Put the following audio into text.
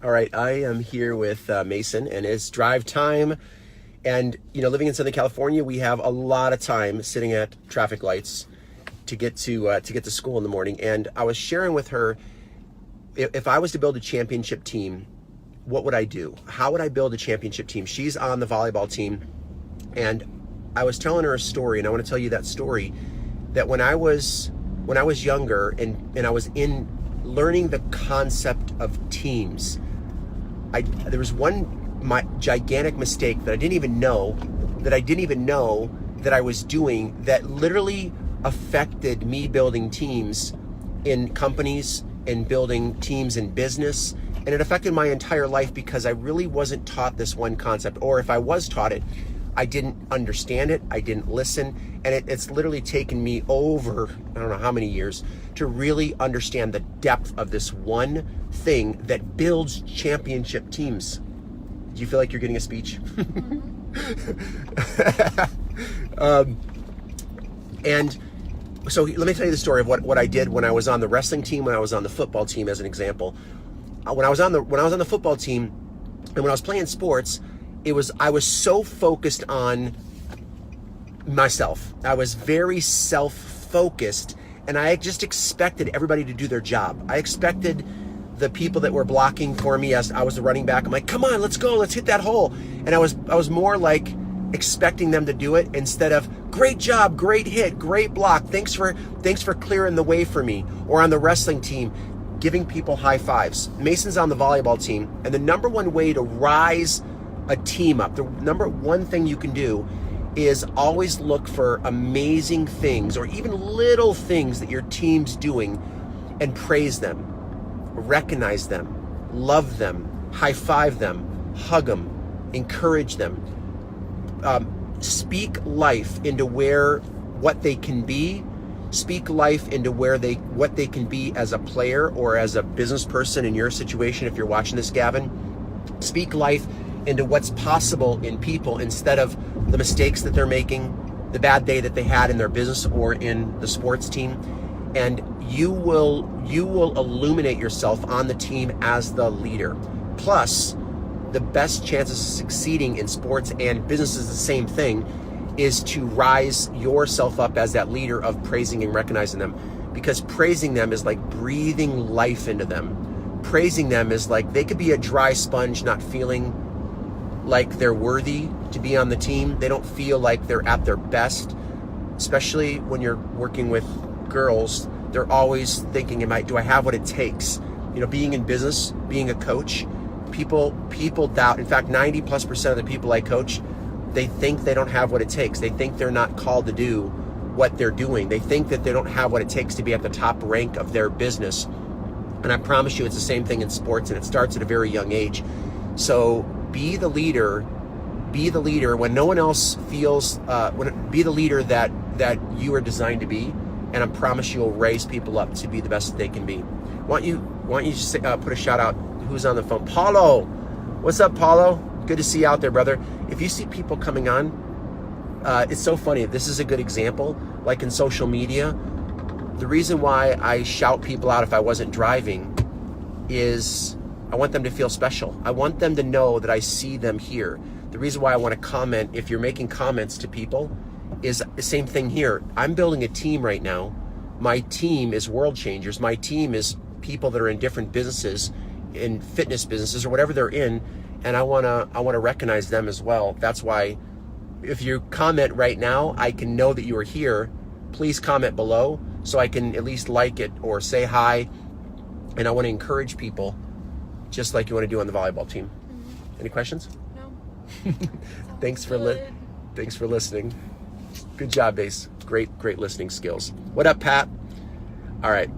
All right, I am here with Mason, and it's drive time. And living in Southern California, we have a lot of time sitting at traffic lights to get to school in the morning. And I was sharing with her, if I was to build a championship team, what would I do? How would I build a championship team? She's on the volleyball team, and I was telling her a story, and I want to tell you that story. That when I was younger and I was in learning the concept of teams, there was my gigantic mistake that I didn't even know that I was doing, that literally affected me building teams in companies and building teams in business. And it affected my entire life because I really wasn't taught this one concept, or if I was taught it, I didn't understand it, I didn't listen, and it's literally taken me over, I don't know how many years, to really understand the depth of this one thing that builds championship teams. Do you feel like you're getting a speech? And so let me tell you the story of what I did when I was on the wrestling team, when I was on the football team, as an example. When I was on the football team, and when I was playing sports, I was so focused on myself. I was very self-focused, and I just expected everybody to do their job. I expected the people that were blocking for me as I was the running back. I'm like, come on, let's go, let's hit that hole. And I was more like expecting them to do it instead of, great job, great hit, great block, thanks for clearing the way for me. Or on the wrestling team, giving people high fives. Mason's on the volleyball team, and the number one way to rise a team up, the number one thing you can do is always look for amazing things or even little things that your team's doing and praise them, recognize them, love them, high five them, hug them, encourage them, speak life into what they can be, speak life into what they can be as a player or as a business person in your situation. If you're watching this, Gavin, speak life into what's possible in people instead of the mistakes that they're making, the bad day that they had in their business or in the sports team. And you will illuminate yourself on the team as the leader. Plus, the best chances of succeeding in sports and business is the same thing, is to rise yourself up as that leader of praising and recognizing them. Because praising them is like breathing life into them. Praising them is like they could be a dry sponge, not feeling like they're worthy to be on the team. They don't feel like they're at their best, especially when you're working with girls. They're always thinking, do I have what it takes? Being in business, being a coach, people doubt. In fact, 90+% of the people I coach, they think they don't have what it takes. They think they're not called to do what they're doing. They think that they don't have what it takes to be at the top rank of their business. And I promise you, it's the same thing in sports, and it starts at a very young age. So be the leader when no one else feels, be the leader that you are designed to be, and I promise you'll raise people up to be the best that they can be. Why don't you just put a shout out? Who's on the phone? Paulo. What's up, Paulo? Good to see you out there, brother. If you see people coming on, it's so funny. This is a good example. Like in social media, the reason why I shout people out if I wasn't driving is I want them to feel special. I want them to know that I see them here. The reason why I want to comment, if you're making comments to people, is the same thing here. I'm building a team right now. My team is world changers. My team is people that are in different businesses, in fitness businesses or whatever they're in, and I want to recognize them as well. That's why if you comment right now, I can know that you are here. Please comment below so I can at least like it or say hi. And I want to encourage people just like you want to do on the volleyball team. Mm-hmm. Any questions? No. Thanks for listening. Good job, Base. Great listening skills. What up, Pat? All right.